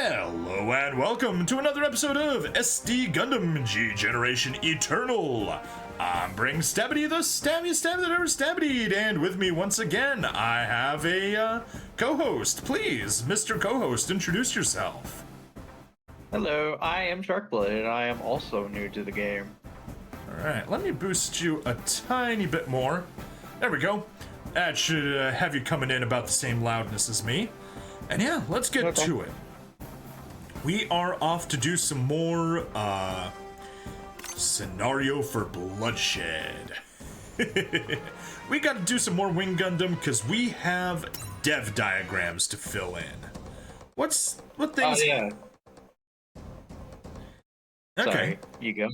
Hello and welcome to another episode of SD Gundam G Generation Eternal. I'm Bring Stabity, the stabbiest stab that ever stabbied, and with me once again I have a co-host. Please, Mr. Co-host, introduce yourself. Hello, I am Sharkblood, and I am also new to the game. Alright, let me boost you a tiny bit more. There we go. That should have you coming in about the same loudness as me. And yeah, let's get to it. We are off to do some more scenario for Bloodshed. We got to do some more Wing Gundam because we have dev diagrams to fill in. What things? Oh yeah. Okay. Sorry, you go.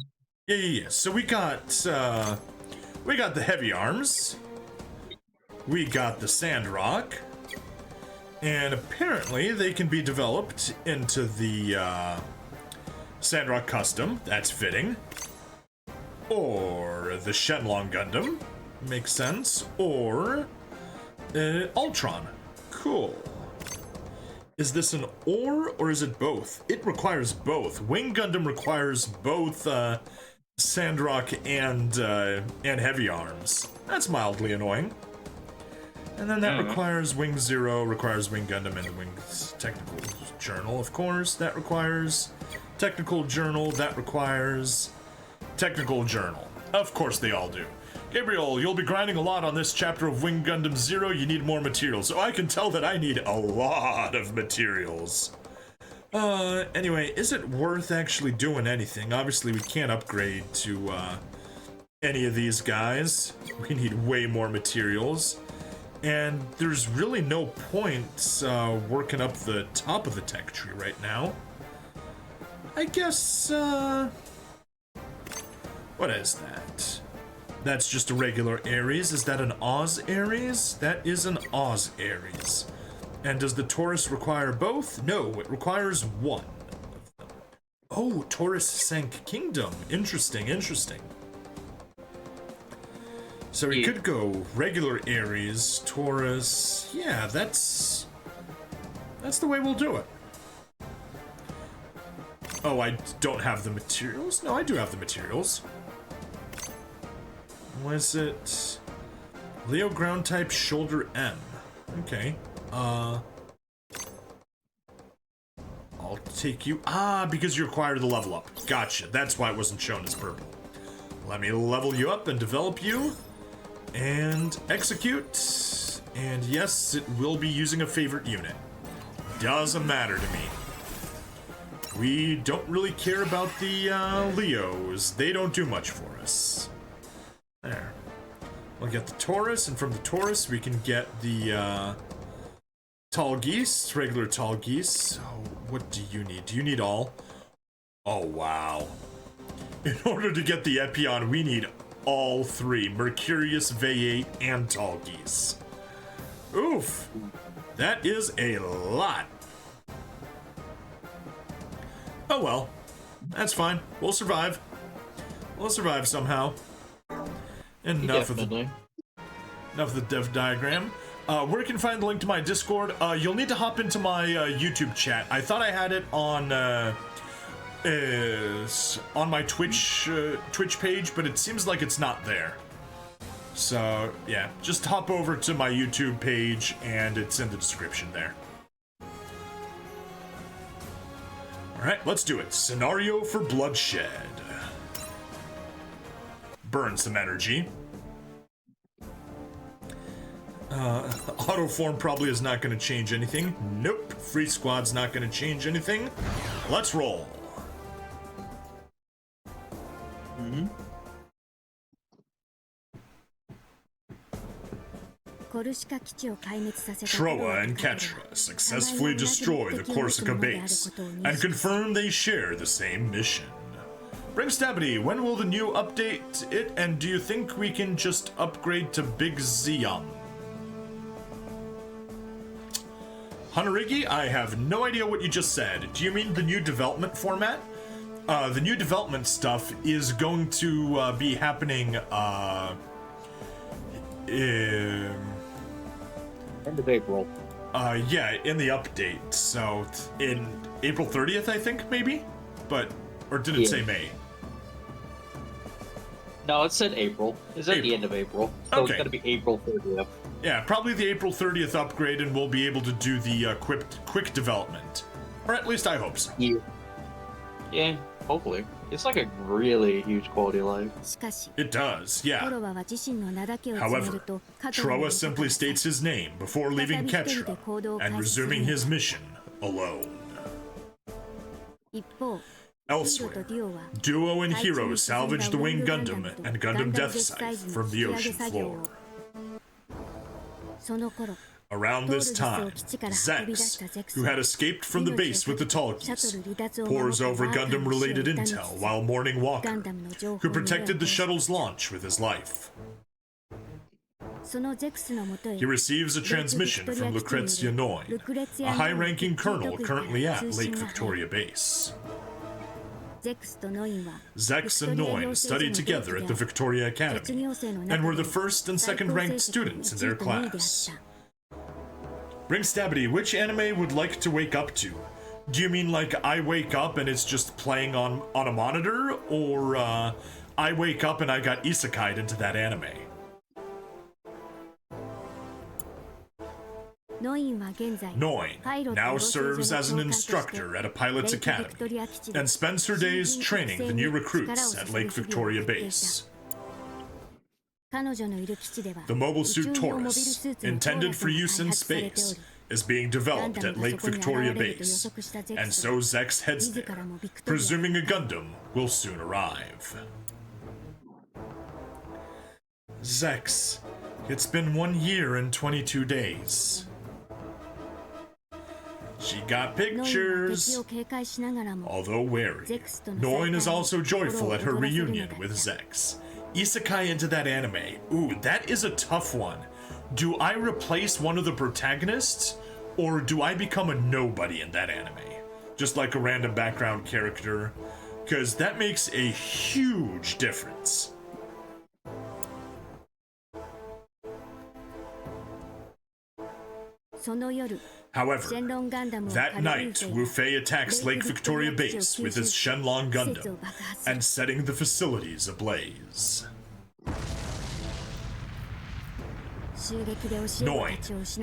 Yeah. So we got the heavy arms. We got the Sandrock. And apparently they can be developed into the Sandrock Custom. That's fitting. Or the Shenlong Gundam. Makes sense. Or Ultron. Cool. Is this an or is it both? It requires both. Wing Gundam requires both Sandrock and heavy arms. That's mildly annoying. And then that requires Wing Zero, requires Wing Gundam and the Wings Technical Journal, of course. That requires Technical Journal, that requires Technical Journal. Of course they all do. Gabriel, you'll be grinding a lot on this chapter of Wing Gundam Zero. You need more materials. So I can tell that I need a lot of materials. Anyway, is it worth actually doing anything? Obviously we can't upgrade to any of these guys. We need way more materials. And there's really no point working up the top of the tech tree right now. I guess, what is that? That's just a regular Ares. Is that an Oz Ares? That is an Oz Ares. And does the Taurus require both? No, it requires one of them. Oh, Taurus Sank Kingdom. Interesting. So we could go regular Ares, Taurus. Yeah, that's the way we'll do it. Oh, I don't have the materials? No, I do have the materials. Was it Leo ground type shoulder M? Okay. I'll take you. Because you require the level up. Gotcha. That's why it wasn't shown as purple. Let me level you up and develop you. And execute. And yes, it will be using a favorite unit. Doesn't matter to me. We don't really care about the Leos. They don't do much for us. There. We'll get the Taurus, and from the Taurus we can get the Tall Geese, regular Tall Geese. Oh, what do you need? Do you need all? Oh, wow. In order to get the Epion, we need all three, Mercurius, V8, and Tall Geese. Oof. That is a lot. Oh well. That's fine. We'll survive. We'll survive somehow. Enough of the dev diagram. Where you can find the link to my Discord, you'll need to hop into my YouTube chat. I thought I had it on my Twitch page, but it seems like it's not there. So yeah, just hop over to my YouTube page and it's in the description there. Alright, let's do it. Scenario for Bloodshed. Burn some energy. Auto form probably is not going to change anything. Nope. Free squad's not going to change anything. Let's roll. Troa and Ketra successfully destroy the Corsica base and confirm they share the same mission. Bring Stabity, when will the new update it, and do you think we can just upgrade to Big Zeon? Hanarigi, I have no idea what you just said. Do you mean the new development format? The new development stuff is going to be happening End of April. Yeah, in the update. So in April 30th, I think, maybe? Or did it say May? No, it said April. It's at the end of April. So Okay. It's going to be April 30th. Yeah, probably the April 30th upgrade, and we'll be able to do the quick development. Or at least I hope so. Yeah, hopefully. It's like a really huge quality of life. It does, yeah. However, Troa simply states his name before leaving Ketra and resuming his mission alone. Elsewhere, Duo and Hero salvage the Wing Gundam and Gundam Death Scythe from the ocean floor. Around this time, Zex, who had escaped from the base with the Talkies, pores over Gundam-related intel while mourning Walker, who protected the shuttle's launch with his life. He receives a transmission from Lucrezia Noin, a high-ranking colonel currently at Lake Victoria Base. Zex and Noin studied together at the Victoria Academy, and were the first and second-ranked students in their class. Ring Stabity, which anime would like to wake up to? Do you mean like I wake up and it's just playing on a monitor, or I wake up and I got isekai'd into that anime? Noin now serves as an instructor at a pilot's academy and spends her days training the new recruits at Lake Victoria Base. The mobile suit Taurus, intended for use in space, is being developed at Lake Victoria Base, and so Zex heads there, presuming a Gundam will soon arrive. Zex, it's been 1 year and 22 days. She got pictures. Although wary, Noin is also joyful at her reunion with Zex. Isekai into that anime. Ooh, that is a tough one. Do I replace one of the protagonists, or do I become a nobody in that anime? Just like a random background character? Because that makes a huge difference. However, that night, Wu Fei attacks Lake Victoria Base with his Shenlong Gundam, and setting the facilities ablaze. Noin,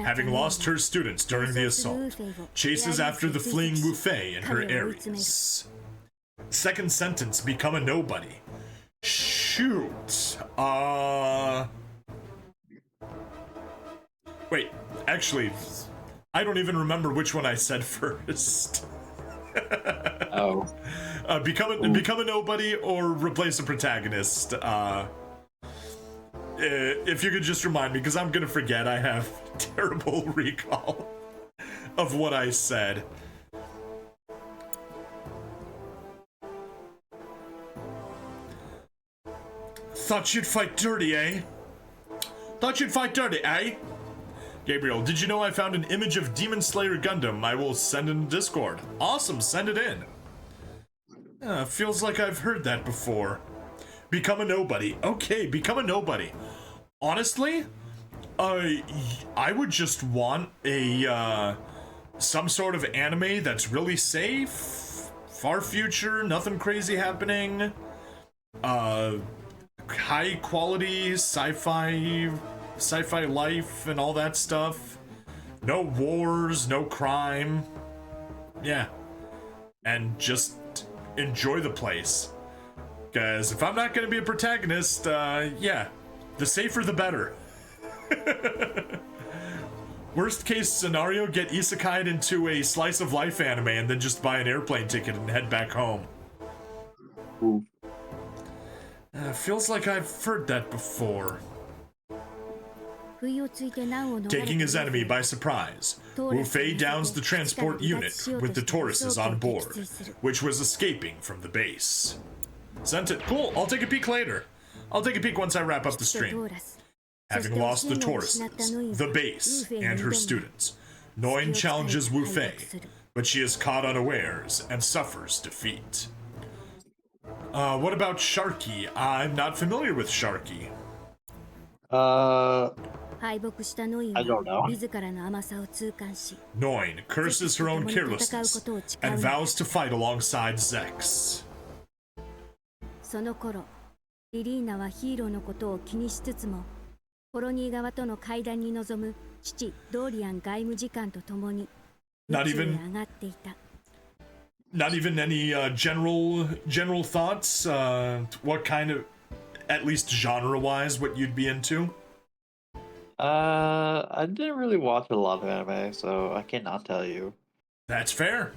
having lost her students during the assault, chases after the fleeing Wu Fei in her areas. Second sentence, become a nobody. Shoot. Wait, actually, I don't even remember which one I said first. Oh. Become a nobody or replace a protagonist. If you could just remind me, because I'm gonna forget. I have terrible recall of what I said. Thought you'd fight dirty, eh? Thought you'd fight dirty, eh? Gabriel, did you know I found an image of Demon Slayer Gundam? I will send in Discord. Awesome, send it in. Feels like I've heard that before. Become a nobody. Okay, become a nobody. Honestly, I would just want a, some sort of anime that's really safe, far future, nothing crazy happening, high quality sci-fi life and all that stuff. No wars, no crime. Yeah. And just enjoy the place. Because if I'm not going to be a protagonist, yeah, the safer the better. Worst case scenario, get isekai'd into a slice of life anime and then just buy an airplane ticket and head back home. Ooh. Feels like I've heard that before. Taking his enemy by surprise, Wu Fei downs the transport unit with the Tauruses on board, which was escaping from the base. Sent it. Cool, I'll take a peek later. I'll take a peek once I wrap up the stream. Having lost the Tauruses, the base, and her students, Noin challenges Wu Fei, but she is caught unawares and suffers defeat. What about Sharky? I'm not familiar with Sharky. I don't know. Noin curses her own carelessness and vows to fight alongside Zex. その頃、リリーナはヒーローのことを気にしつつも、コロニー側との会談に臨む父ドーリアン外務次官と共に宇宙へ上がっていた。Not even any general thoughts? What kind of, at least genre-wise, what you'd be into? I didn't really watch a lot of anime, so I cannot tell you. That's fair.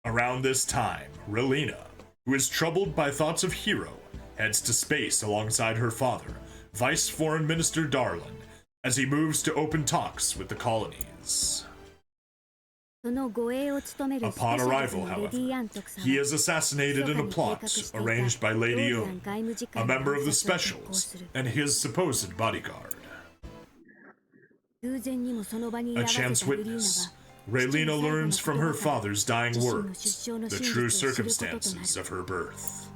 Around this time, Relina, who is troubled by thoughts of Hero, heads to space alongside her father, Vice Foreign Minister Darlin, as he moves to open talks with the colonies. Upon arrival, however, he is assassinated in a plot arranged by Lady Yoon, a member of the Specials, and his supposed bodyguard. A chance witness, Raylina learns from her father's dying words the true circumstances of her birth.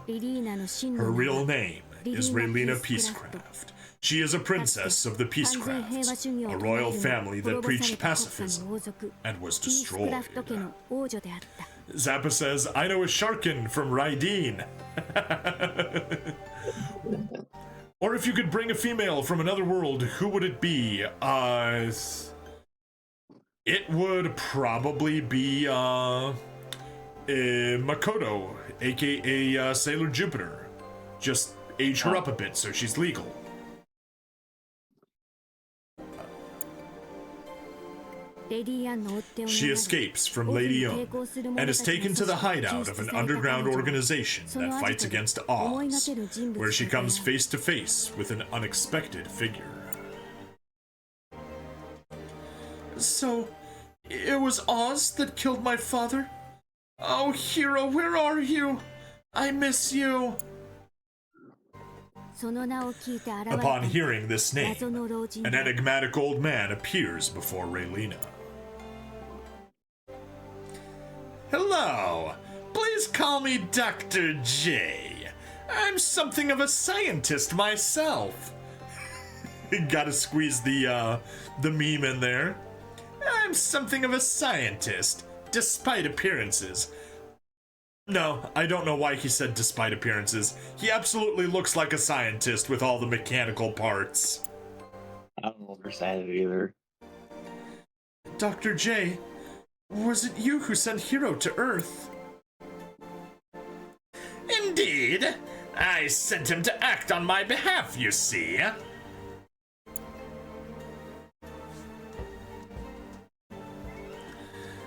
Her real name is Raylina Peacecraft. She is a princess of the Peacecrafts, a royal family that preached pacifism and was destroyed. Zappa says, I know a Sharkin from Raideen. Or if you could bring a female from another world, who would it be? It would probably be, Makoto, aka Sailor Jupiter. Just age her up a bit so she's legal. She escapes from Lady Young and is taken to the hideout of an underground organization that fights against Oz, where she comes face to face with an unexpected figure. So, it was Oz that killed my father? Oh, Hero, where are you? I miss you. Upon hearing this name, an enigmatic old man appears before Raylina. Hello, please call me Dr. J. I'm something of a scientist myself. Gotta squeeze the meme in there. I'm something of a scientist, despite appearances. No, I don't know why he said despite appearances. He absolutely looks like a scientist with all the mechanical parts. I don't understand it either. Dr. J, was it you who sent Hero to Earth? Indeed. I sent him to act on my behalf, you see.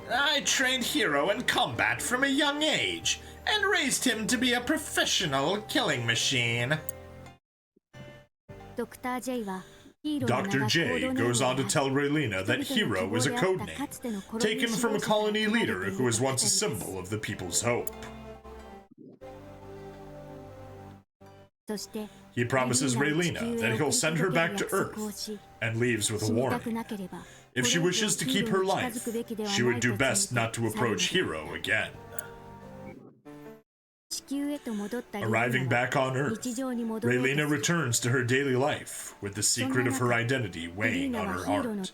I trained Hero in combat from a young age, and raised him to be a professional killing machine. Dr. J goes on to tell Raylina that Hero is a codename, taken from a colony leader who was once a symbol of the people's hope. He promises Raylina that he'll send her back to Earth, and leaves with a warning. If she wishes to keep her life, she would do best not to approach Hero again. Arriving back on Earth, Raylina returns to her daily life with the secret of her identity weighing on her heart.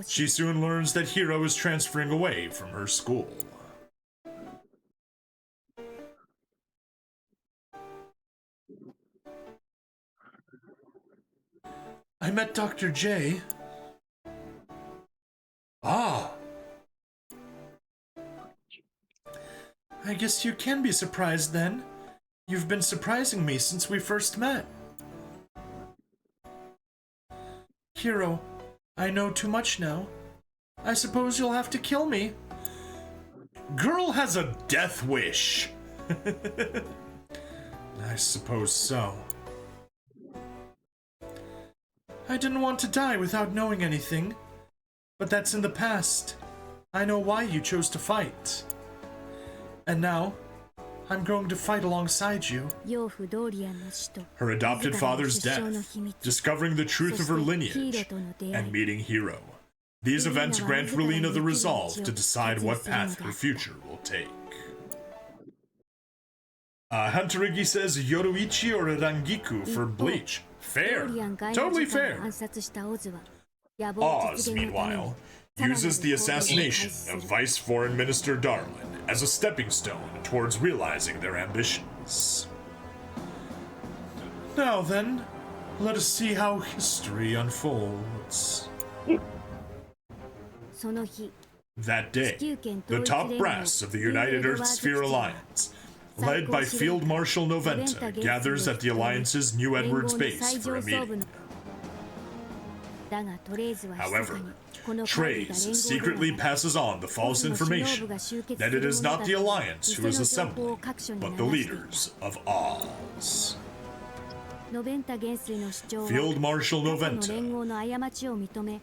She soon learns that Hero is transferring away from her school. I met Dr. J. Ah. I guess you can be surprised then. You've been surprising me since we first met. Hero, I know too much now. I suppose you'll have to kill me. Girl has a death wish. I suppose so. I didn't want to die without knowing anything. But that's in the past. I know why you chose to fight. And now, I'm going to fight alongside you. Her adopted father's death, discovering the truth of her lineage, and meeting Hero. These events grant Raylina the resolve to decide what path her future will take. Hunterigi says Yoruichi or Rangiku for Bleach. Fair. ドーリアン外 Totally 務次官 fair. を暗殺したオズは野望 Oz, 実現のために meanwhile, さらなる uses the 行動を開始 assassination す of る Vice Foreign Minister Darlin as a stepping stone towards realizing their ambitions. Now then, let us see how history unfolds. その日 That day, the top brass of the United Earth Sphere Alliance, led by Field Marshal Noventa, gathers at the Alliance's New 連合 Edwards の base 最 for 上 a 層部 meeting. のだがトレーズは密か However, にこの会議が Trace 連合で secretly はない passes on the false オズの首脳 information 部が集結 that す it る is もの not だ the と Alliance 偽 who の is 情報 assembling, を各所に流 but し the ていた leaders of Oz. ノベンタ元帥の主張は Field Marshal 過去の連 Noventa. 合の過ちを認め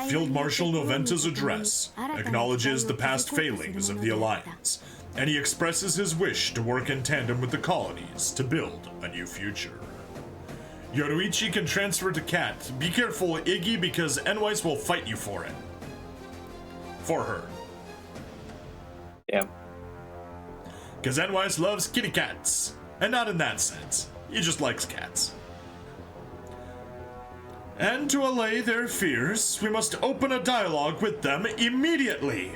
Field Marshal Noventa's address acknowledges the past failings of the Alliance, and he expresses his wish to work in tandem with the colonies to build a new future. Yoruichi can transfer to Cat. Be careful, Iggy, because Enwise will fight you for it. For her. Yeah. Because Enwise loves kitty cats. And not in that sense. He just likes cats. And to allay their fears, we must open a dialogue with them immediately.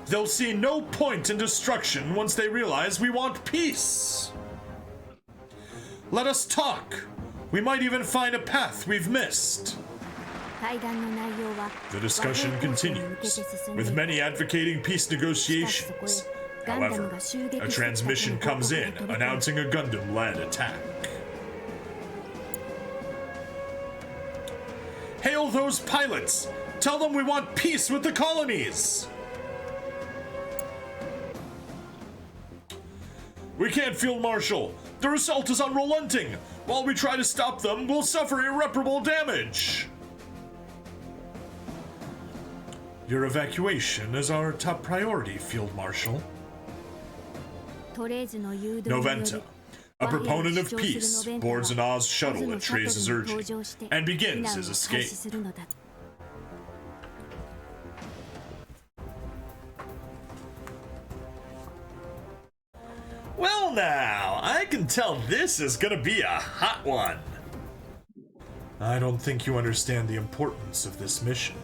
They'll see no point in destruction once they realize we want peace. Let us talk. We might even find a path we've missed. 会談の内容は The discussion 和平交渉に向けて continues, 進んでい with る many advocating peace しかしそこ negotiations. へガンダム However, が襲撃 a してきたとの transmission 報告 comes が in 飛び込む announcing a Gundam-led attack. Hail those pilots! Tell them we want peace with the colonies! We can't, Field Marshal. Their assault is unrelenting. While we try to stop them, we'll suffer irreparable damage. Your evacuation is our top priority, Field Marshal. トレーズの誘導により Noventa, a proponent of 和平を主張す peace, るノベンタ boards an は Oz shuttle オズの at シャトル Trace's に登 urging 場して and 避 begins 難を his 開 escape. 始するのだ Well, now, I can tell this is gonna be a hot one. I don't think you understand the importance of this mission.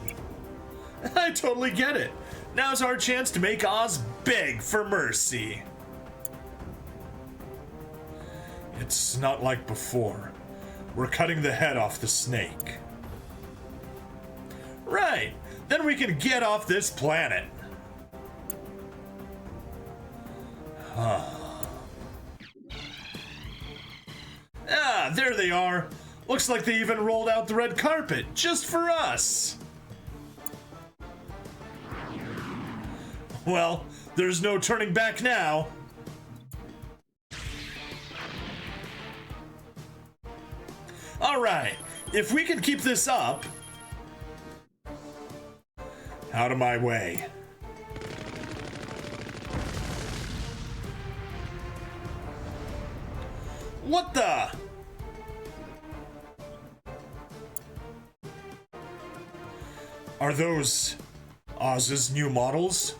I totally get it. Now's our chance to make Oz beg for mercy. It's not like before. We're cutting the head off the snake. Right, then we can get off this planet. Ah, there they are. Looks like they even rolled out the red carpet just for us. Well, there's no turning back now. All right, if we can keep this up. Out of my way. What the? Are those Oz's new models?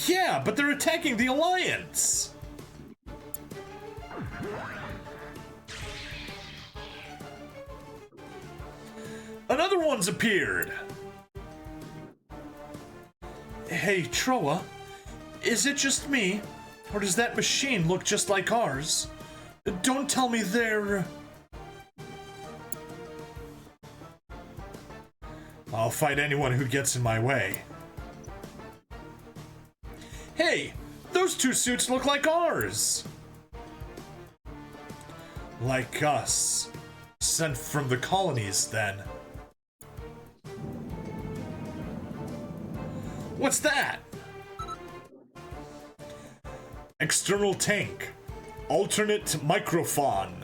Yeah, but they're attacking the Alliance! Another one's appeared! Hey, Troa, is it just me? Or does that machine look just like ours? Don't tell me they're... I'll fight anyone who gets in my way. Hey, those two suits look like ours! Like us. Sent from the colonies, then. What's that? External tank. Alternate microphone.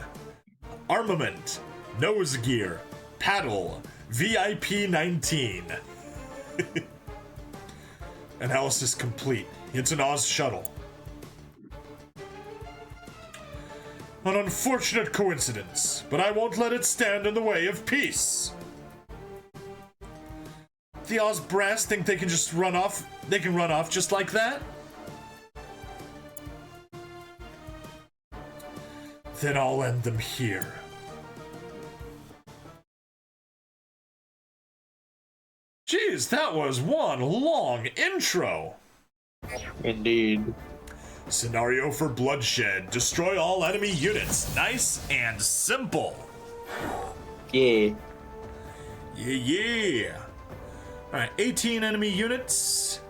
Armament. Nose gear. Paddle. VIP 19. Analysis complete. It's an Oz shuttle. An unfortunate coincidence, but I won't let it stand in the way of peace. The Oz brass think they can just run off. They can run off just like that? Then I'll end them here. Jeez, that was one long intro. Indeed. Scenario for Bloodshed. Destroy all enemy units. Nice and simple. Yeah. Yeah. Alright, 18 enemy units.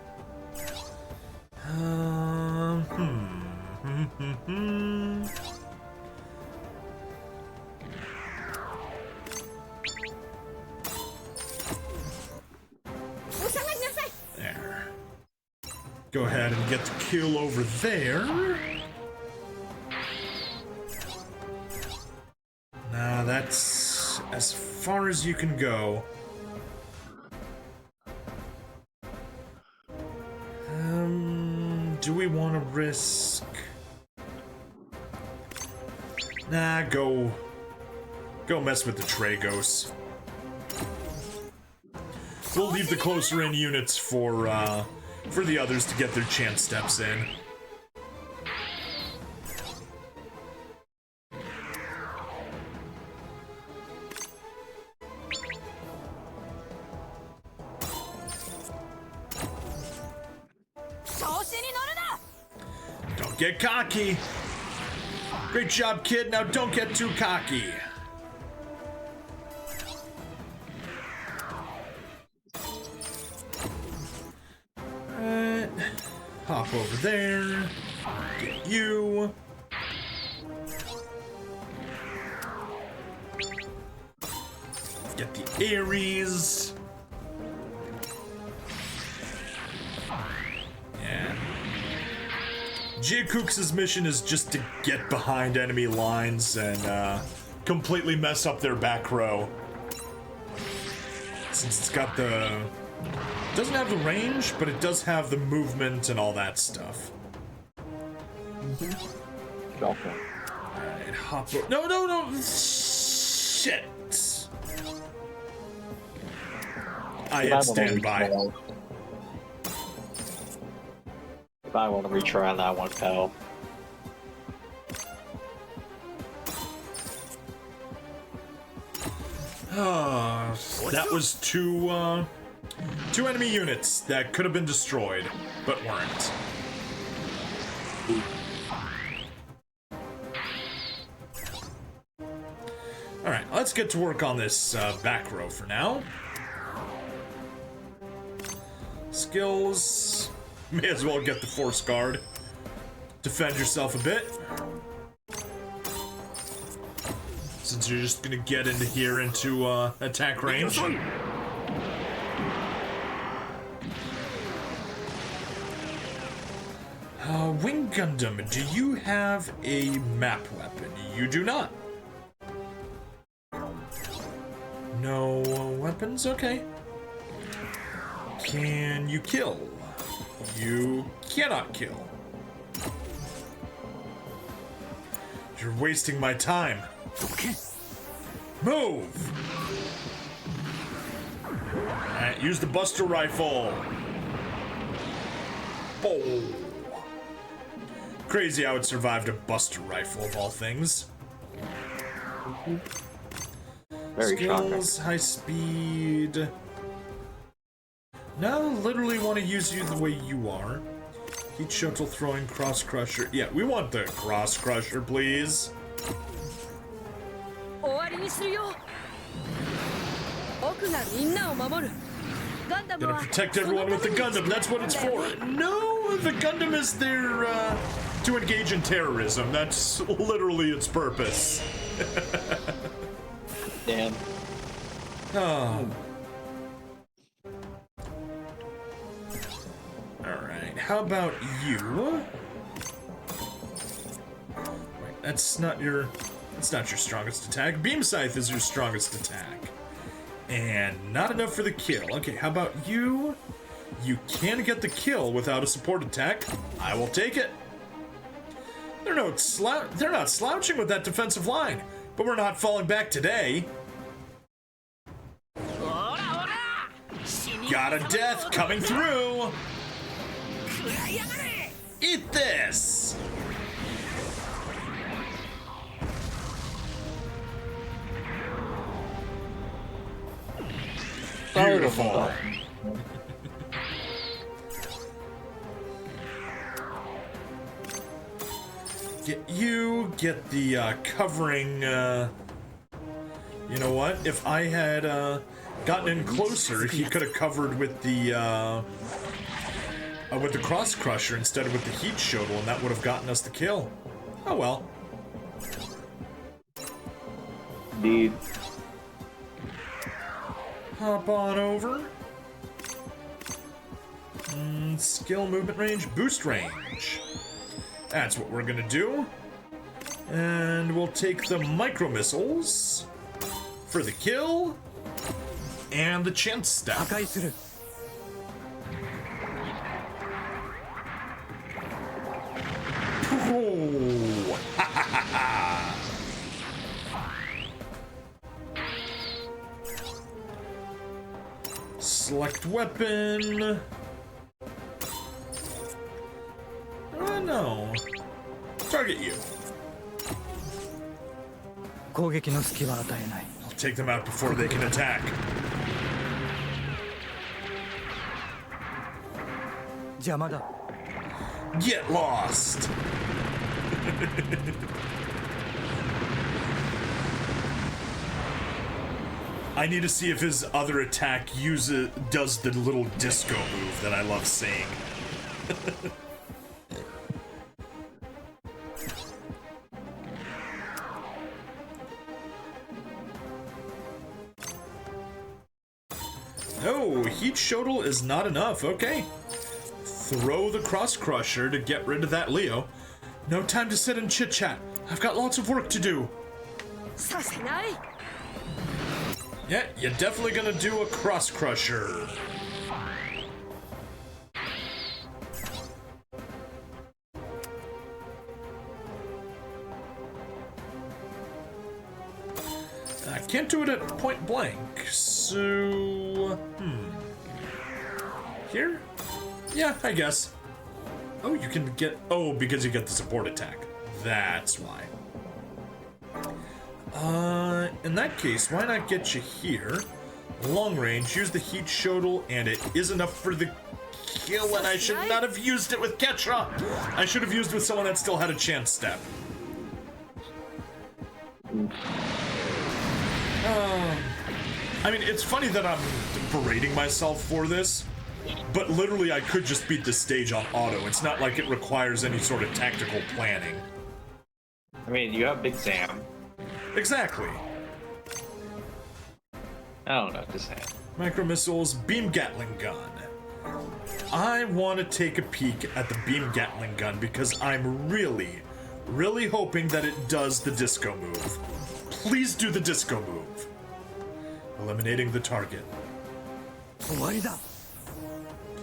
There. Go ahead and get the kill over there. Nah, that's as far as you can go. Do we want to risk? Nah, go mess with the Tragos. We'll leave the closer in units for the others to get their chance steps in. Don't get cocky. Great job, kid. Now don't get too cocky. Hop over there. Get you. Get the Ares. Yeah. Jiakook's mission is just to get behind enemy lines and completely mess up their back row. Since it's got the... doesn't have the range, but it does have the movement and all that stuff. Okay. Alright, hop over. No! Shit! I hit standby. If I want to retry on that one, pal. That was two enemy units that could have been destroyed, but weren't. Alright, let's get to work on this back row for now. Skills. May as well get the Force Guard. Defend yourself a bit. Since you're just gonna get into here into attack range. Wing Gundam, do you have a map weapon? You do not. No weapons? Okay. Can you kill? You cannot kill. You're wasting my time. Move! Alright, use the Buster Rifle. Oh. Crazy how it survived a Buster Rifle of all things. Very Skills, shocking. high speed. Now I literally want to use you the way you are. Heat shuttle throwing cross crusher. Yeah, we want the cross crusher, please. Gonna protect everyone with the Gundam. That's what it's for. No, the Gundam is there to engage in terrorism. That's literally its purpose. Damn. Oh. Alright, how about you? Wait, that's not your strongest attack. Beam Scythe is your strongest attack. And not enough for the kill. Okay, how about you? You can get the kill without a support attack. I will take it. They're not slouching with that defensive line, but we're not falling back today. Got a death coming through. Eat this. Beautiful. Get the covering. You know what? If I had gotten in closer, he could have covered with the cross crusher instead of with the heat shuttle, and that would have gotten us the kill. Oh well. Indeed. Hop on over. Skill, movement range, boost range. That's what we're gonna do. And we'll take the micro missiles for the kill and the chance step. Oh, ha ha ha ha. Select weapon. No. Target you. I'll take them out before they can attack. Get lost. I need to see if his other attack does the little disco move that I love seeing. Oh, heat shuttle is not enough. Okay. Throw the cross crusher to get rid of that Leo. No time to sit and chit chat. I've got lots of work to do. Yeah, you're definitely gonna do a cross crusher. I can't do it at point blank, so... Here? Yeah, I guess. Oh, you can get... Oh, because you get the support attack. That's why. In that case, why not get you here? Long range, use the heat shuttle, and it is enough for the kill, and I should not have used it with Ketra! I should have used it with someone that still had a chance step. I mean, it's funny that I'm berating myself for this, but literally I could just beat this stage on auto. It's not like it requires any sort of tactical planning. I mean, you have Big Sam. Exactly. I don't know, just saying. Micro missiles, beam Gatling gun. I want to take a peek at the beam Gatling gun because I'm really, really hoping that it does the disco move. Please do the disco move. Eliminating the target.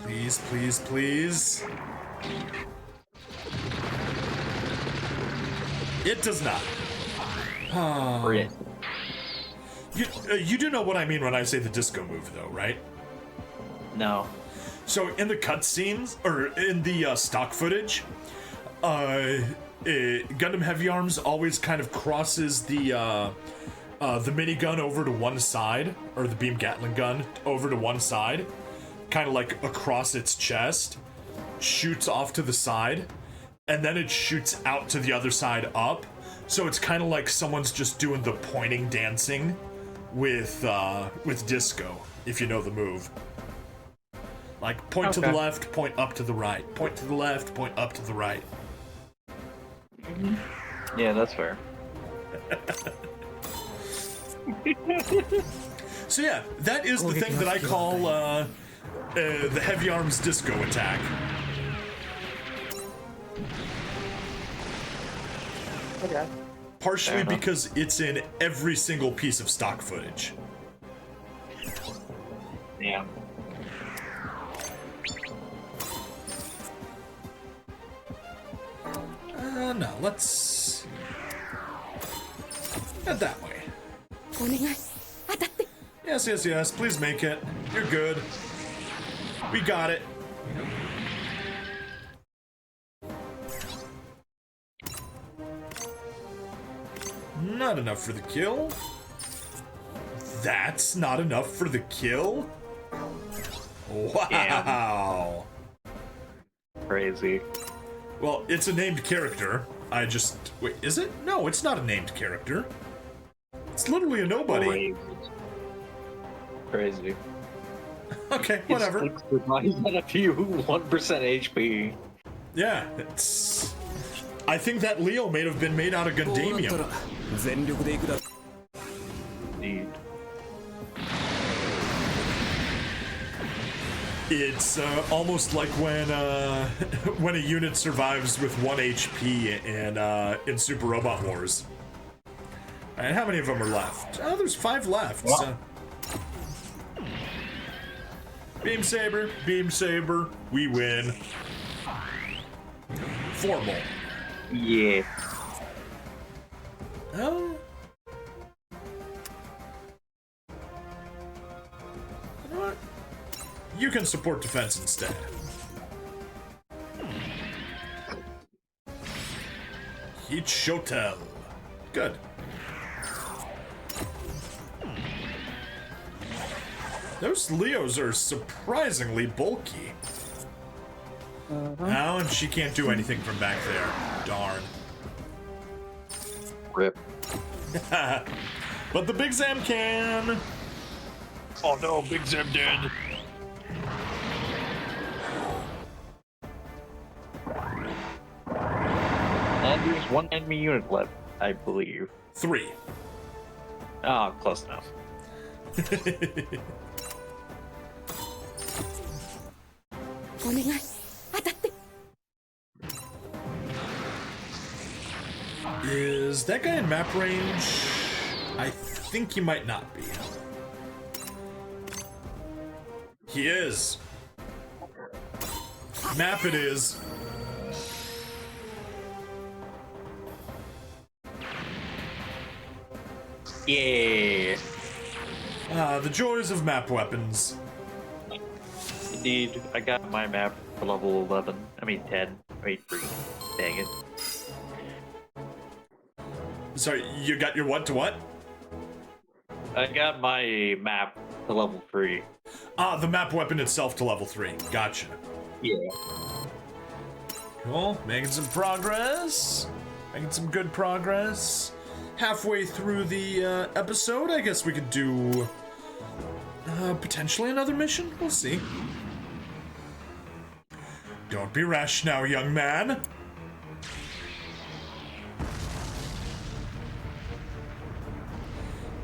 Please, please, please. It does not. You do know what I mean when I say the disco move, though, right? No. So in the cutscenes, or in the stock footage, Gundam Heavy Arms always kind of crosses the minigun over to one side, or the beam Gatling gun over to one side, kind of like across its chest, shoots off to the side, and then it shoots out to the other side up. So it's kind of like someone's just doing the pointing dancing with disco, if you know the move. Like point to the left, point up to the right, point to the left, point up to the right. Yeah, that's fair. So yeah, that is the thing that I call the Heavy Arms disco attack. Okay. Partially because it's in every single piece of stock footage. Yeah. No, let's head that way. Yes, yes, yes, please make it. You're good. We got it. Not enough for the kill. That's not enough for the kill? Wow. Crazy. Well, it's a named character. Wait, is it? No, it's not a named character. It's literally a nobody. Crazy. Okay, whatever. He's got a few 1% HP. Yeah, I think that Leo may have been made out of Gundamium. Indeed. It's almost like when when a unit survives with 1 HP in Super Robot Wars. And how many of them are left? Oh, there's 5 left. Wow. So. Beam Saber, we win. 4 more. Yeah. Oh. You know what? You can support defense instead. Heat Shotel. Good. Those Leos are surprisingly bulky. Oh, and she can't do anything from back there. Darn. Rip. But the Big Zam can. Oh no, Big Zam dead. And there's 1 enemy unit left, I believe. 3. Ah, close enough. Is that guy in map range? I think he might not be. He is. Map it is. Yeah. The joys of map weapons. Indeed, I got my map for level 11. I mean 10. Wait, 3. Dang it. Sorry, you got your what to what? I got my map to level 3. Ah, the map weapon itself to level 3. Gotcha. Yeah. Cool. Making some progress. Making some good progress. Halfway through the episode, I guess we could do potentially another mission. We'll see. Don't be rash now, young man.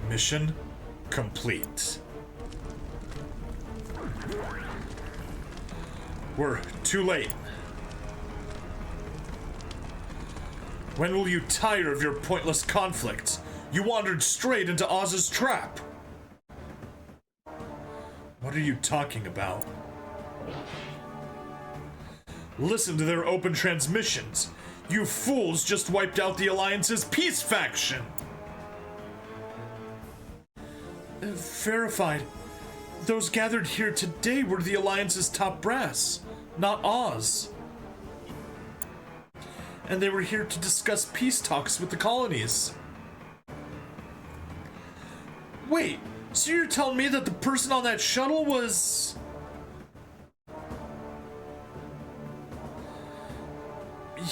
Mission complete. We're too late. When will you tire of your pointless conflict? You wandered straight into Oz's trap. What are you talking about? Listen to their open transmissions. You fools just wiped out the Alliance's peace faction. Verified. Those gathered here today were the Alliance's top brass, not Oz. And they were here to discuss peace talks with the colonies. Wait, so you're telling me that the person on that shuttle was...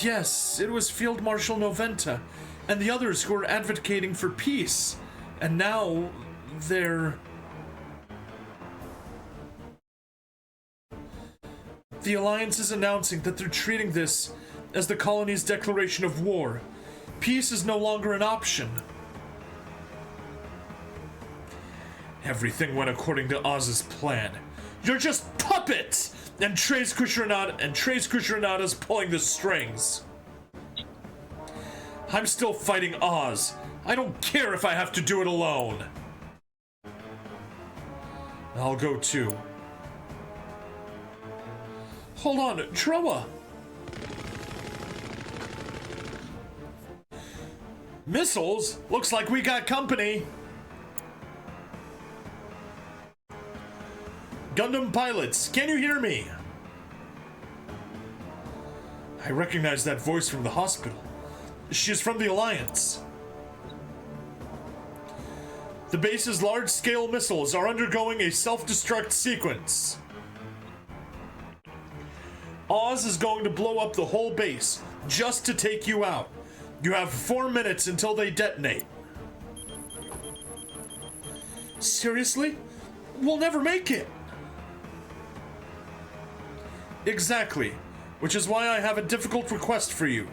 Yes, it was Field Marshal Noventa and the others who were advocating for peace. And now they're... The Alliance is announcing that they're treating this as the colony's declaration of war. Peace is no longer an option. Everything went according to Oz's plan. You're just puppets! And Trace Kushiranada's pulling the strings. I'm still fighting Oz. I don't care if I have to do it alone. I'll go too. Hold on, Troa. Missiles? Looks like we got company. Gundam pilots, can you hear me? I recognize that voice from the hospital. She's from the Alliance. The base's large-scale missiles are undergoing a self-destruct sequence. Oz is going to blow up the whole base just to take you out. You have 4 minutes until they detonate. Seriously? We'll never make it. Exactly. Which is why I have a difficult request for you.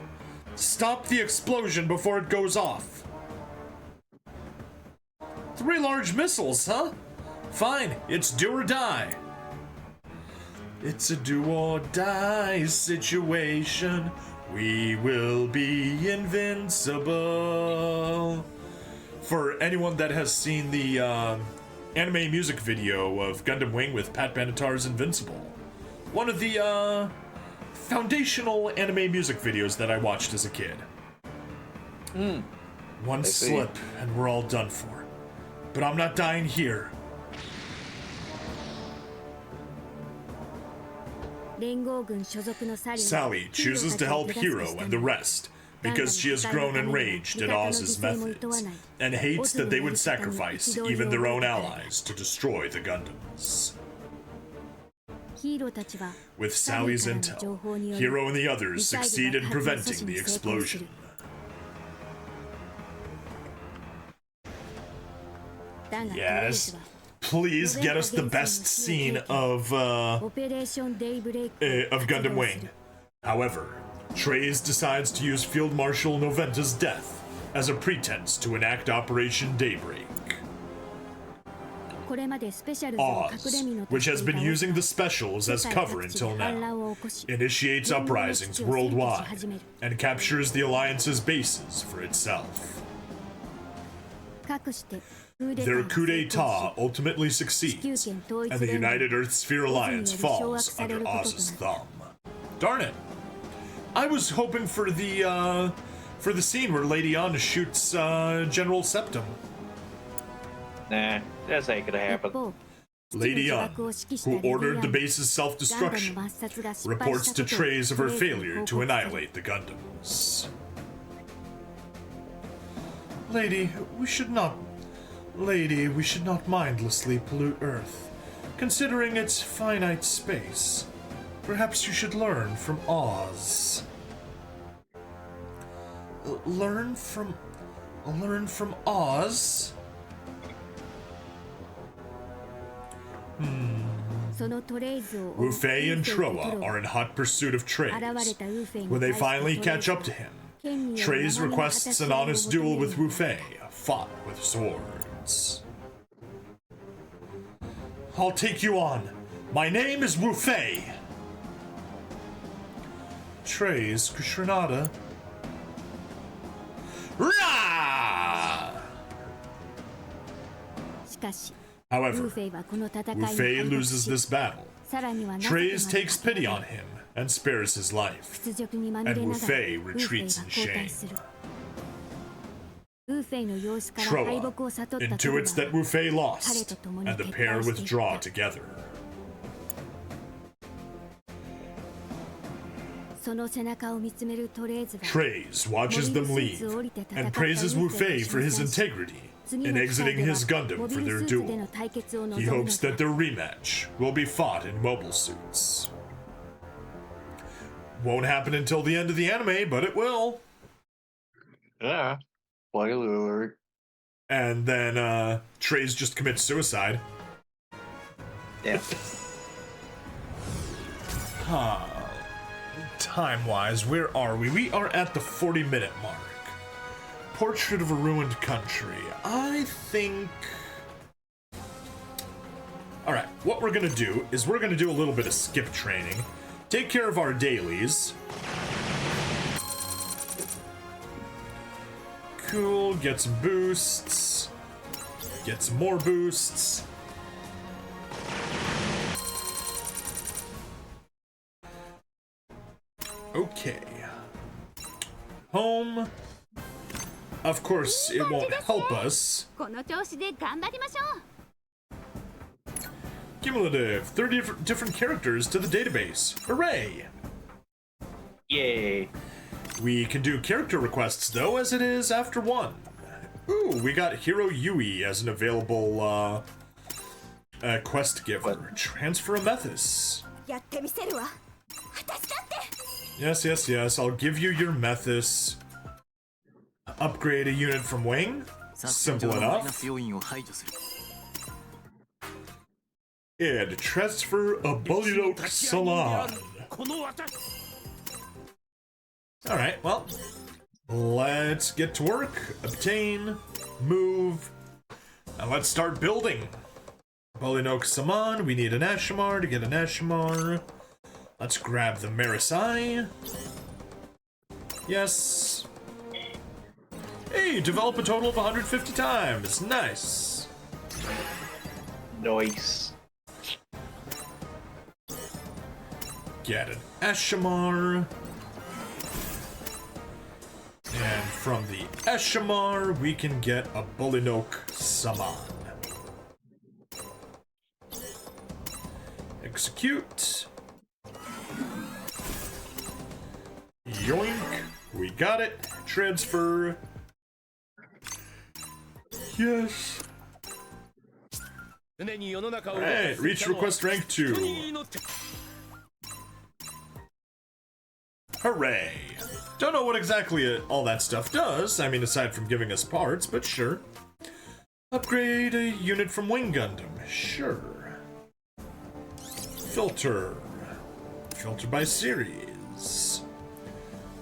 Stop the explosion before it goes off. 3 large missiles, huh? Fine, it's do or die. It's a do or die situation. We will be invincible. For anyone that has seen the anime music video of Gundam Wing with Pat Benatar's Invincible, one of the foundational anime music videos that I watched as a kid. One slip and we're all done for. But I'm not dying here. Sally chooses to help Hiro and the rest because she has grown enraged at Oz's methods and hates that they would sacrifice even their own allies to destroy the Gundams. With Sally's intel, Hiro and the others succeed in preventing the explosion. Yes, please get us the best scene of Gundam Wing. However, Treize decides to use Field Marshal Noventa's death as a pretense to enact Operation Daybreak. Oz, which has been using the specials as cover until now, initiates uprisings worldwide and captures the Alliance's bases for itself. Their coup d'etat ultimately succeeds, and the United Earth Sphere Alliance falls under Oz's thumb. Darn it! I was hoping for the scene where Lady Anna shoots General Septim. Nah, that ain't gonna happen. Lady An, who ordered the base's self-destruction, reports to Treize of her failure to annihilate the Gundams. Lady, we should not mindlessly pollute Earth, considering its finite space. Perhaps you should learn from Oz. Learn from Oz? Wu Fei and Troa are in hot pursuit of Treize. When they finally catch up to him, Treize requests an honest duel with Wu Fei, fought with swords. I'll take you on. My name is Wu Fei. Treize Kushranada. Rah! However, Wu Fei loses this battle. Treize takes pity on him and spares his life, and Wu Fei retreats in shame. Troa intuits that Wu Fei lost, and the pair withdraw together. Treize watches them leave and praises Wu Fei for his integrity in exiting his Gundam for their duel. He hopes that their rematch will be fought in mobile suits. Won't happen until the end of the anime, but it will. Yeah. Spoiler alert. And then Treize just commits suicide. Yeah. Time-wise, where are we? We are at the 40-minute mark. Portrait of a Ruined Country. I think... Alright, what we're gonna do is we're gonna do a little bit of skip training, take care of our dailies. Cool, get some boosts. Get some more boosts. Okay. Home. Of course, it won't help us. Cumulative. 30 different characters to the database. Hooray! Yay. We can do character requests, though, as it is after 1. Ooh, we got Hiro Yui as an available quest giver. Transfer a Methus. やってみせるわ。私だって。 Yes, yes, yes. I'll give you your Methus. Upgrade a unit from Wing. Simple enough. And transfer a Bullyoke Salon. Alright, well, let's get to work. Obtain, move, and let's start building. Bullyoke Salon, we need an Ashimar to get an Ashimar. Let's grab the Marisai. Yes. Hey, develop a total of 150 times. Nice. Nice. Get an Ashimar. And from the Ashimar, we can get a Bullyoke Saman. Execute. Yoink. We got it. Transfer. Yes. Alright, reach request rank 2. Hooray! Don't know what exactly all that stuff does, I mean aside from giving us parts, but sure. Upgrade a unit from Wing Gundam, sure. Filter. Filter by series.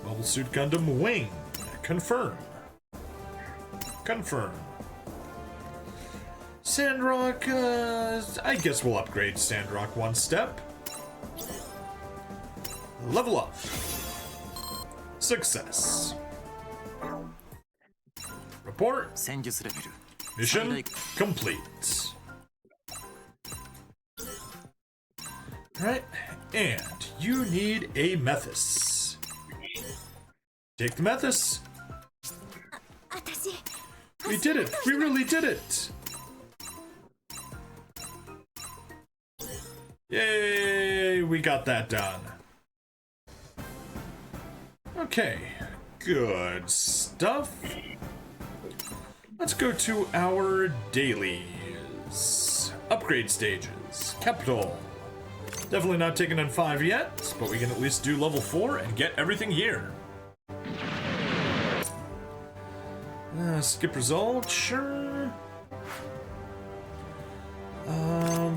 Mobile Suit Gundam Wing. Confirm. Confirm. Sandrock, I guess we'll upgrade Sandrock one step. Level up. Success. Report. Mission complete. Alright, and you need a Methus. Take the Methus. 私。 We did it! We really did it! Yay! We got that done. Okay, good stuff. Let's go to our dailies. Upgrade stages. Capital. Definitely not taken on 5 yet, but we can at least do level 4 and get everything here. Skip result, sure.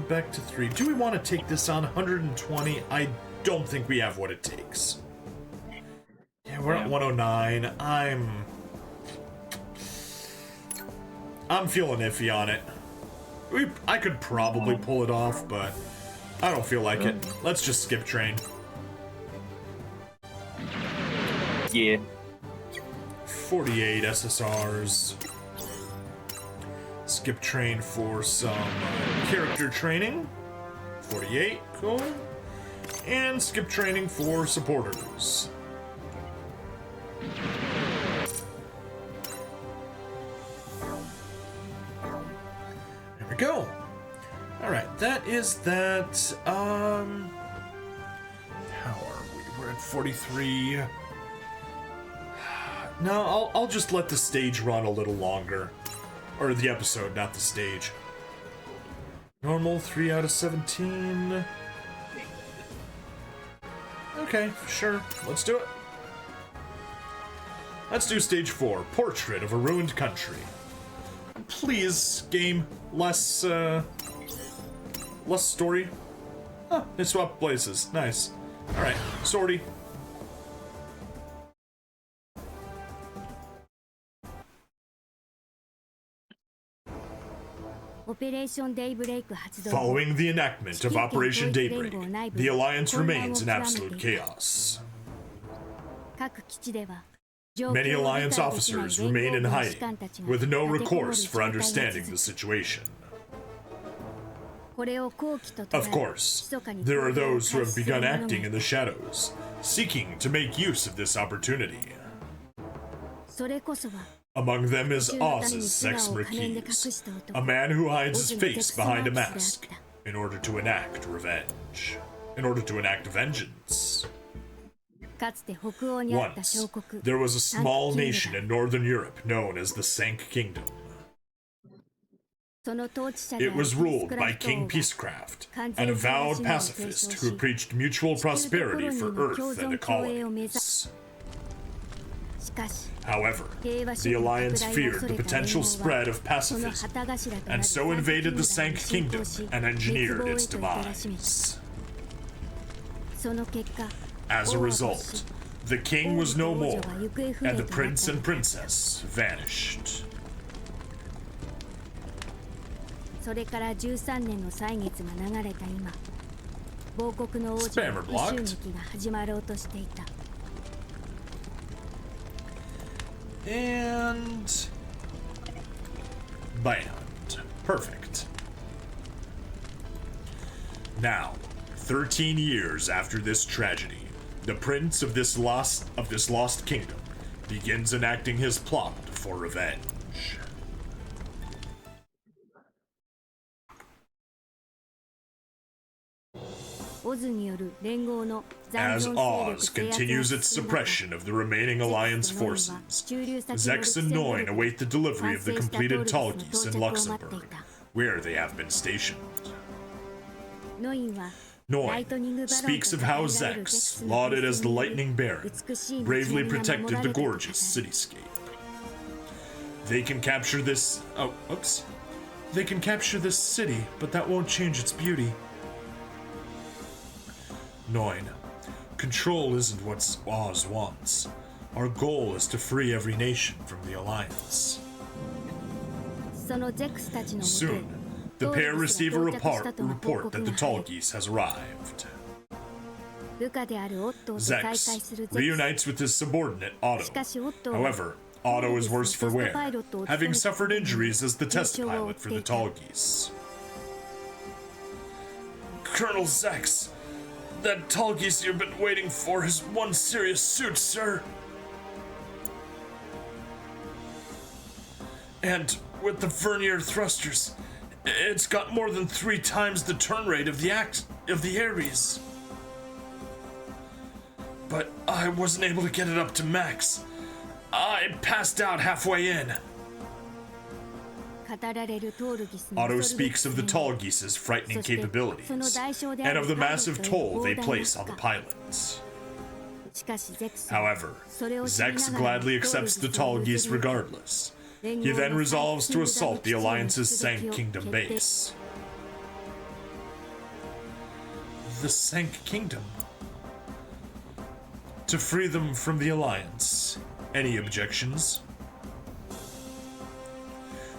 Back to 3. Do we want to take this on 120? I don't think we have what it takes. Yeah, we're at 109. I'm feeling iffy on it. I could probably pull it off, but I don't feel like it. Let's just skip train. Yeah. 48 SSRs. Skip train for some character training. 48, cool. And skip training for supporters. There we go. Alright, that is that. How are we? We're at 43. No, I'll just let the stage run a little longer. Or the episode, not the stage. Normal, 3 out of 17. Okay, sure. Let's do it. Let's do stage 4. Portrait of a Ruined Country. Please, game. Less story. Oh, they swapped places. Nice. Alright, sortie. Following the enactment of Operation Daybreak, the Alliance remains in absolute chaos. Many Alliance officers remain in hiding, with no recourse for understanding the situation. Of course, there are those who have begun acting in the shadows, seeking to make use of this opportunity. Among them is Oz's Sex Marquise, a man who hides his face behind a mask in order to enact revenge. In order to enact vengeance. かつて北欧にあった小 Once, 国 there was a small サンクキングダム nation in northern Europe known as the Sank Kingdom. その統治者で It ある was ピース ruled クラ by フト王 King が Peacecraft, 完 an 全支配 avowed しないを提唱 pacifist し who preached mutual 地球とコロ prosperity ニー for の Earth 共 and 存 the 共栄を目指 colonies. しかし However, 平和 the 主義の Alliance 拡大を feared 恐 the れた potential 連 spread of 合はその pacifism, 旗頭となる and サ so ンク invaded キン the グダム Sank に侵 Kingdom 攻し and 滅 engineered 亡へ its と至らしめた demise. その結果 As a 王は result, 没し the king was no 王 more, 女は行方不明 and と the なった prince and princess vanished. それから13年の歳月が流れた今亡国の王女 Spammer の blocked. 復讐劇が始まろうとしていた And banned. Perfect. Now, 13 years after this tragedy, the prince of this lost kingdom begins enacting his plot for revenge. オズによる連合の残 As 存勢 Oz 力制圧 continues が its 進む中 suppression of the remaining Alliance forces, Zex and Noin await the delivery of the completed Talgis in Luxembourg, where they have been stationed. ノインはライ Noin トニングバロン speaks と of how 称えられる Zex, ゼクスの lauded 風 as the 船による Lightning Baron, 美しい bravely 道が守 protected ら the れたと語る gorgeous cityscape. They can capture this. Oh, oops. They can capture this city, but that won't change its beauty. Noin, control isn't what Oz wants. Our goal is to free every nation from the Alliance. そのゼクスたちのもとへ Soon, the ドー pair ルス receive が a 到着したとの報 report 告 that が the 入る Talgis has arrived. 部下であるオットーと再会 Zex するゼク reunites with his subordinate しか Otto. しオットーは However, Otto is worse for wear, having suffered injuries as the test Mutual pilot for the Talgis. Colonel Zex, that Talgis you've been waiting for has one serious suit, sir. And with the vernier thrusters, it's got more than 3 times the turn rate of the Ares. But I wasn't able to get it up to max. I passed out halfway in. 語られるトールギスの Otto 恐るべき speaks of the 性能 Talgis's frightening そして、 capabilities, その代償であ and る of the パイロッ massive トへ toll の they 膨大な place 負 on the 荷 pilots. しかしゼクスは However, それを知り Zex ながらも gladly accepts the Talgis regardless. He then resolves to assault the Alliance's Sank Kingdom base. The Sank Kingdom? To free them from the Alliance. Any objections?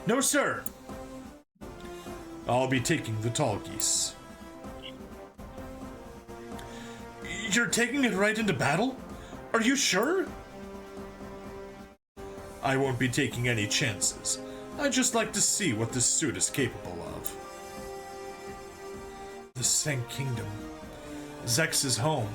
No, sir. I'll be taking the Talgis. You're taking it right into battle? Are you sure? I won't be taking any chances. I'd just like to see what this suit is capable of. The Sank Kingdom. Zex's home.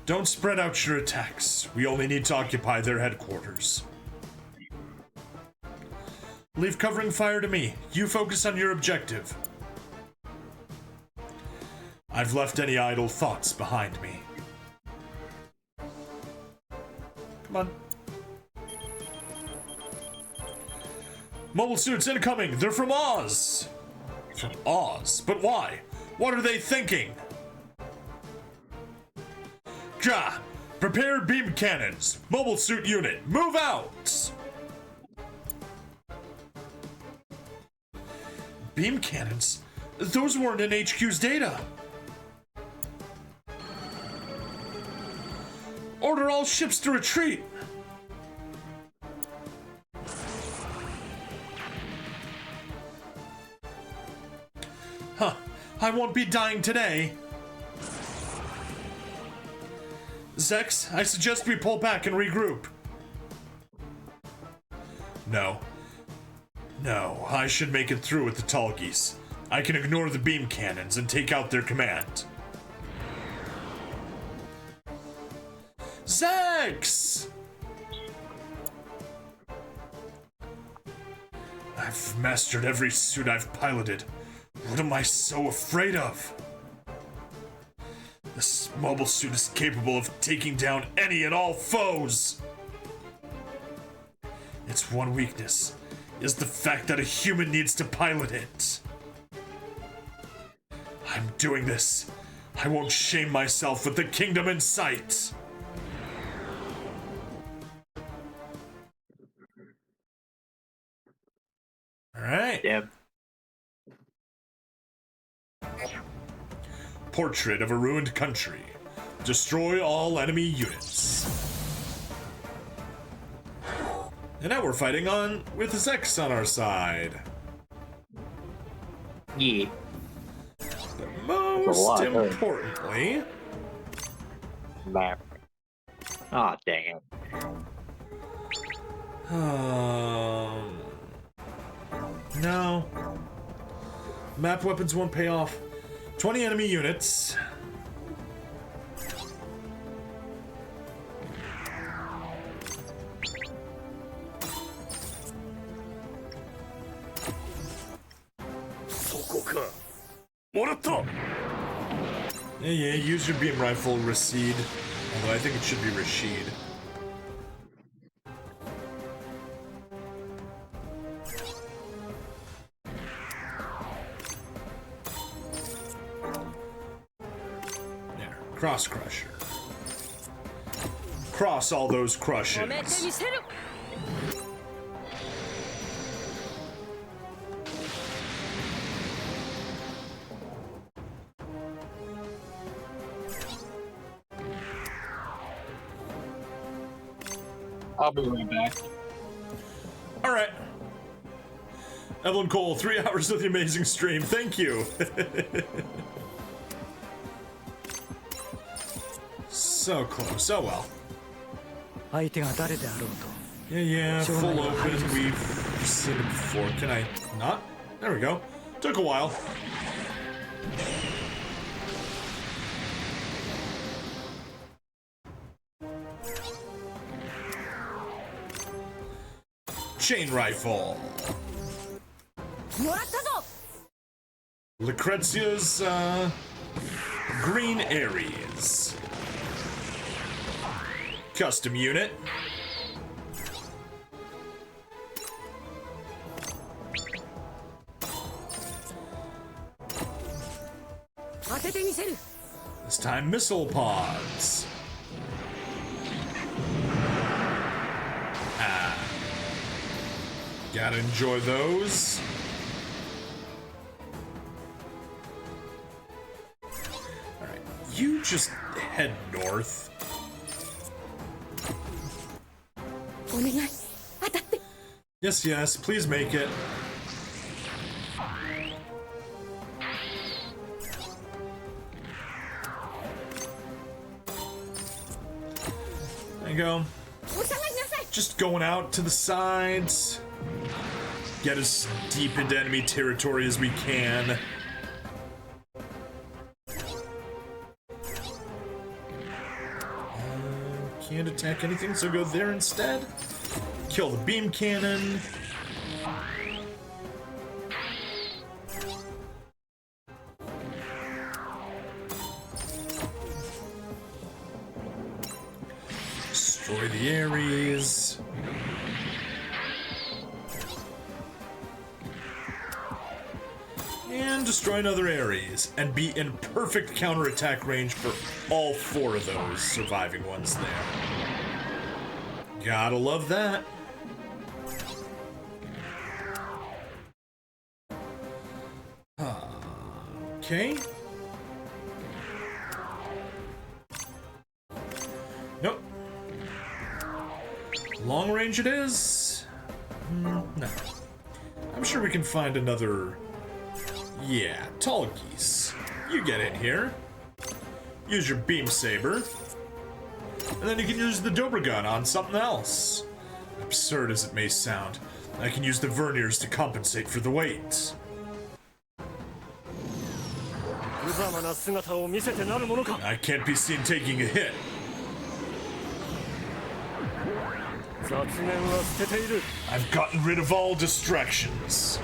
Don't spread out your attacks. We only need to occupy their headquarters. Leave covering fire to me. You focus on your objective. I've left any idle thoughts behind me. Come on. Mobile suits incoming! They're from Oz! From Oz? But why? What are they thinking? Gah! Prepare beam cannons! Mobile suit unit, move out! Beam cannons? Those weren't in HQ's data! Order all ships to retreat! Huh, I won't be dying today. Zex, I suggest we pull back and regroup. No. No, I should make it through with the Talgis. I can ignore the beam cannons and take out their command. Zex! I've mastered every suit I've piloted. What am I so afraid of? This mobile suit is capable of taking down any and all foes. Its one weakness is the fact that a human needs to pilot it. I'm doing this. I won't shame myself with the kingdom in sight. All right. Damn. Portrait of a ruined country. Destroy all enemy units. And now we're fighting on with Zex on our side. Yeah. But most importantly, Map. Aw, dang it. No. Map weapons won't pay off. 20 enemy units. Yeah, use your beam rifle, Rashid. Although I think it should be Rashid. There, cross crusher. Cross all those crushes. I'll be right back. All right. Evelyn Cole, 3 hours of the amazing stream. Thank you. So close. Oh well. Yeah, full open. We've seen it before. Can I not? There we go. Took a while. Chain rifle. Lucrezia's Green Aries. Custom unit. This time missile pods. Gotta enjoy those. Alright, you just head north. Yes, yes, please make it. There you go. Just going out to the sides. Get as deep into enemy territory as we can. Can't attack anything, so go there instead. Kill the beam cannon. Destroy the Ares. And destroy another Ares, and be in perfect counterattack range for all 4 of those surviving ones there. Gotta love that. Okay. Nope. Long range it is? No. I'm sure we can find another... Yeah, tall geese. You get in here. Use your beam saber. And then you can use the Dobra gun on something else. Absurd as it may sound, I can use the verniers to compensate for the weight. I can't be seen taking a hit. I've gotten rid of all distractions.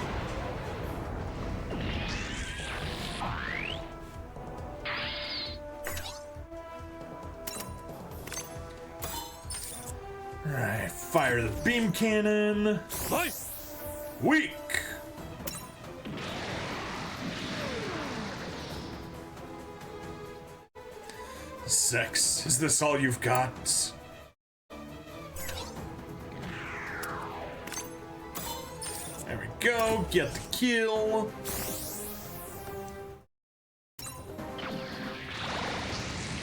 Alright, fire the beam cannon. Weak. Sex, is this all you've got? There we go, get the kill.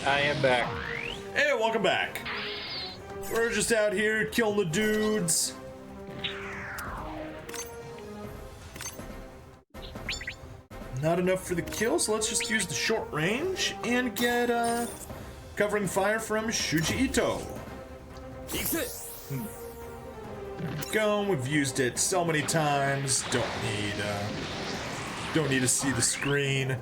I am back. Hey, welcome back. We're just out here killing the dudes. Not enough for the kill, so let's just use the short range and get covering fire from Shuji Ito. There we go. We've used it so many times. Don't need to see the screen.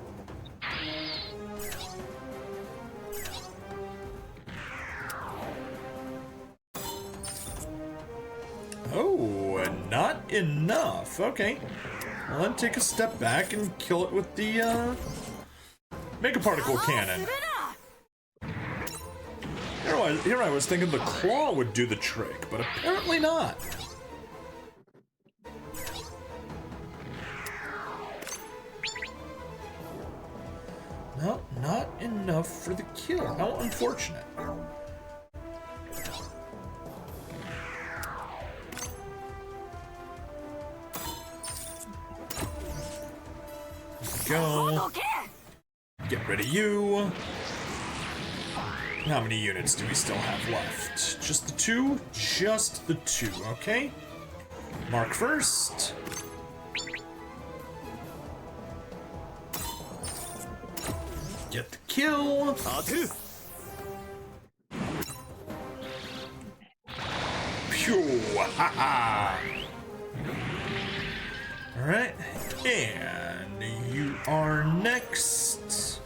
Oh, not enough. Okay. Well, then take a step back and kill it with the Mega Particle Cannon. Here I was thinking the claw would do the trick, but apparently not. No, not enough for the kill. How unfortunate. Go. Get rid of you. How many units do we still have left? Just the two? Just the two, okay. Mark first. Get the kill. Phew, haha. Alright, and you are next.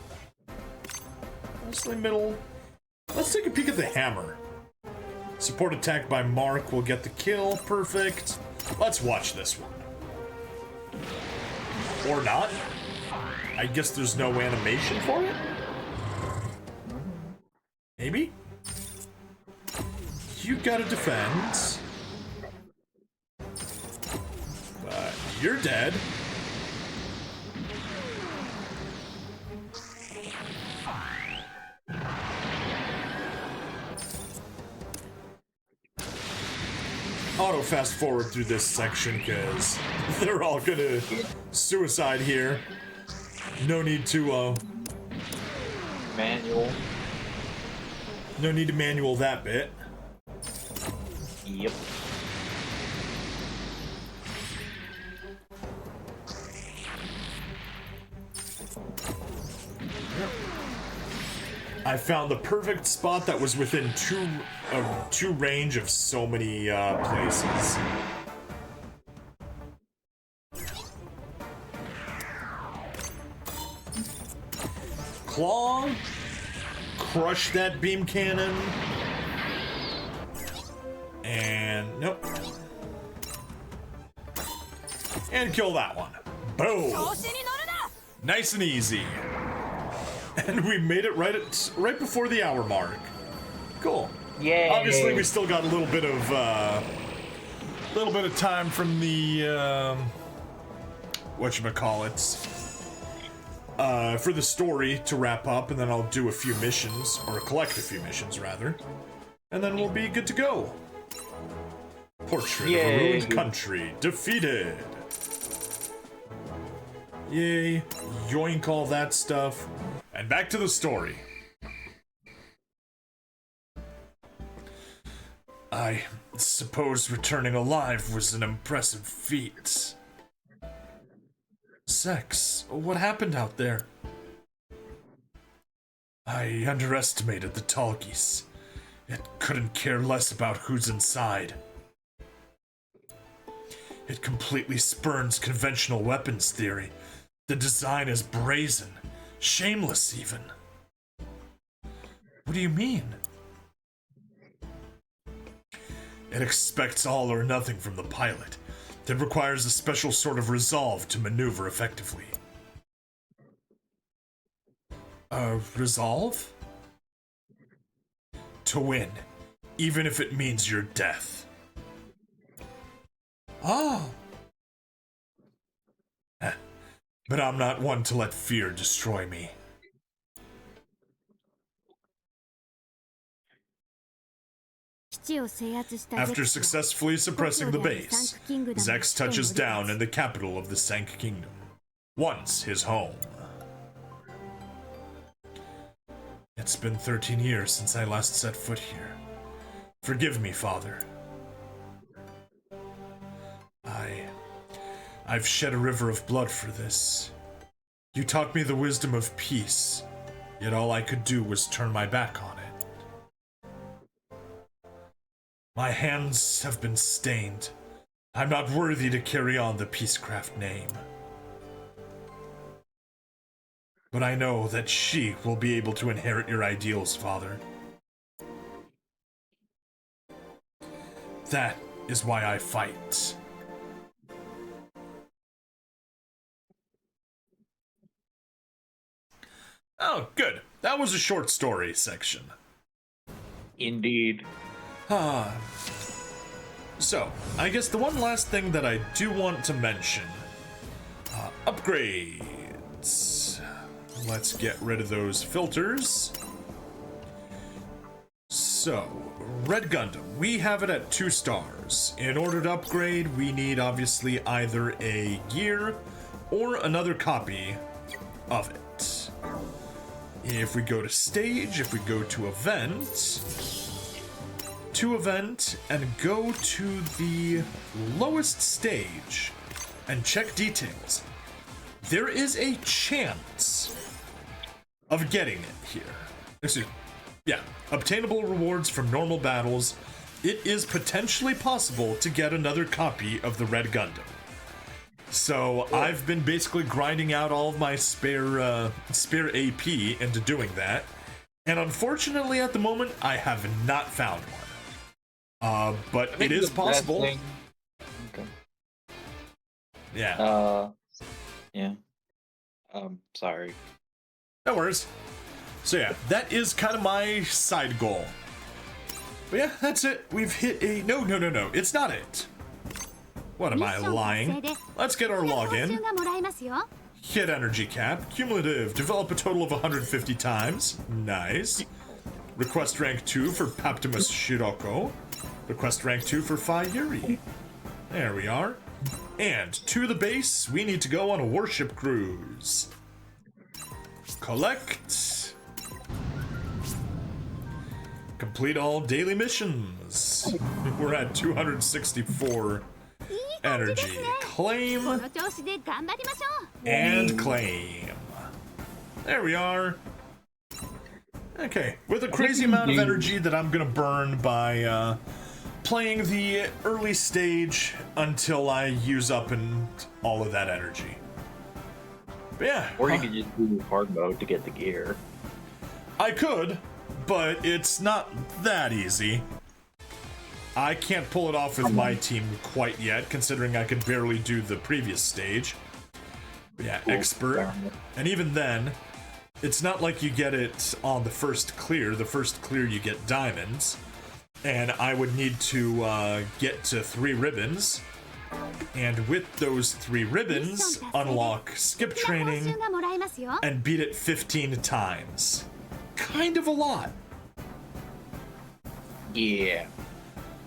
Mostly middle. Let's take a peek at the hammer. Support attack by Mark will get the kill. Perfect. Let's watch this one. Or not. I guess there's no animation for it? Maybe? You gotta defend. But you're dead. Auto fast forward through this section because they're all gonna suicide here. No need to Manual. no need to manual that bit. Yep. I found the perfect spot that was within two range of so many places. Claw, crush that beam cannon, and nope, and kill that one. Boom! Nice and easy. And we made it right before the hour mark. Cool. Yay. Obviously, we still got a little bit of time from the whatchamacallits for the story to wrap up, and then I'll do a few missions, or collect a few missions rather, and then we'll be good to go. Portrait of a ruined country defeated. Yay! Yoink all that stuff. And back to the story. I suppose returning alive was an impressive feat. Sex, what happened out there? I underestimated the Talgies. It couldn't care less about who's inside. It completely spurns conventional weapons theory. The design is brazen. Shameless, even. What do you mean? It expects all or nothing from the pilot. It requires a special sort of resolve to maneuver effectively. Resolve? To win, even if it means your death. Oh. But I'm not one to let fear destroy me. After successfully suppressing the base, Zex touches down in the capital of the Sank Kingdom, once his home. It's been 13 years since I last set foot here. Forgive me, Father. I've shed a river of blood for this. You taught me the wisdom of peace, yet all I could do was turn my back on it. My hands have been stained. I'm not worthy to carry on the Peacecraft name. But I know that she will be able to inherit your ideals, Father. That is why I fight. Oh, good. That was a short story section. Indeed. So, I guess the one last thing that I do want to mention. Upgrades. Let's get rid of those filters. So, Red Gundam. We have it at 2 stars. In order to upgrade, we need obviously either a gear or another copy of it. If we go to stage, if we go to event, and go to the lowest stage and check details, there is a chance of getting it here. Excuse me. Yeah, obtainable rewards from normal battles. It is potentially possible to get another copy of the Red Gundam. So I've been basically grinding out all of my spare AP into doing that, and unfortunately at the moment I have not found one. But it is possible. Okay. Yeah. Yeah. Sorry. No worries. So yeah, that is kind of my side goal. But yeah, that's it. We've hit a... No, it's not it. What am I lying? Let's get our login. Hit energy cap. Cumulative. Develop a total of 150 times. Nice. Request rank 2 for Paptimus Shiroko. Request rank 2 for Fayuri. There we are. And to the base, we need to go on a warship cruise. Collect. Complete all daily missions. We're at 264 energy. Claim. And claim. There we are. Okay, with a crazy amount of energy that I'm gonna burn by playing the early stage until I use up all of that energy. But yeah. Or you could just do hard mode to get the gear. I could, but it's not that easy. I can't pull it off with my team quite yet, considering I could barely do the previous stage. But yeah, expert. And even then, it's not like you get it on the first clear. The first clear you get diamonds. And I would need to get to 3 ribbons. And with those 3 ribbons, unlock skip training and beat it 15 times. Kind of a lot. Yeah.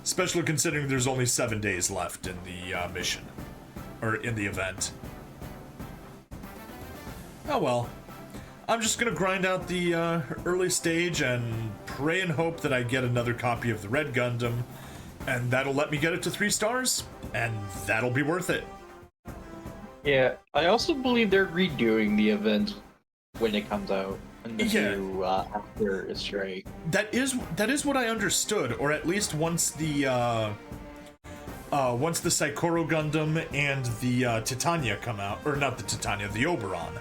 Especially considering there's only 7 days left in the mission. Or in the event. Oh well. I'm just gonna grind out the early stage and pray and hope that I get another copy of the Red Gundam. And that'll let me get it to 3 stars. And that'll be worth it. Yeah, I also believe they're redoing the event when it comes out. And the new after is straight. That is what I understood, or at least once the Saikoro Gundam and the Titania come out, or not the Titania, the Oberon.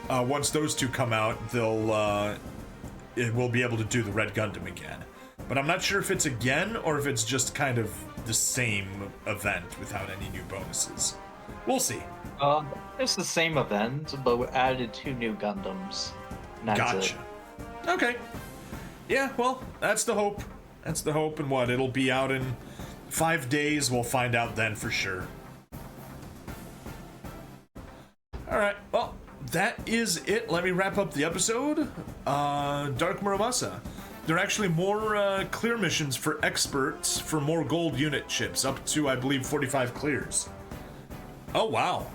Once those two come out, we'll be able to do the Red Gundam again. But I'm not sure if it's again or if it's just kind of the same event without any new bonuses. We'll see. It's the same event, but we added 2 new Gundams. And that's Gotcha. it. Okay. Yeah, well, that's the hope. That's the hope, and what? It'll be out in 5 days. We'll find out then for sure. Alright, well, that is it. Let me wrap up the episode. Dark Muramasa. There are actually more clear missions for experts for more gold unit chips, up to, I believe, 45 clears. Oh, wow.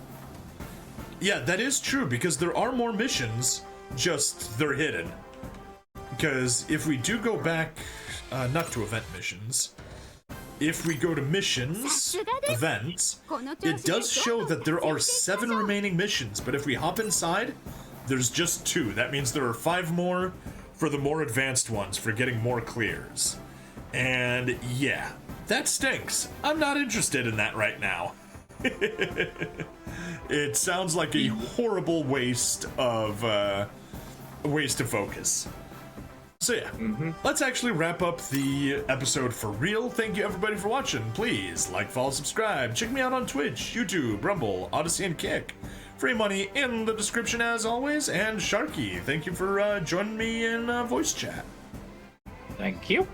Yeah, that is true, because there are more missions, just they're hidden. Because if we do go back, not to event missions, if we go to missions, events, it does show that there are 7 remaining missions, but if we hop inside, there's just 2. That means there are 5 more for the more advanced ones, for getting more clears. And yeah, that stinks. I'm not interested in that right now. It sounds like a horrible waste of focus. So yeah, let's actually wrap up the episode for real. Thank you everybody for watching. Please like, follow, subscribe. Check me out on Twitch, YouTube, Rumble, Odyssey, and Kick. Free money in the description as always. And Sharky, thank you for joining me in voice chat. Thank you.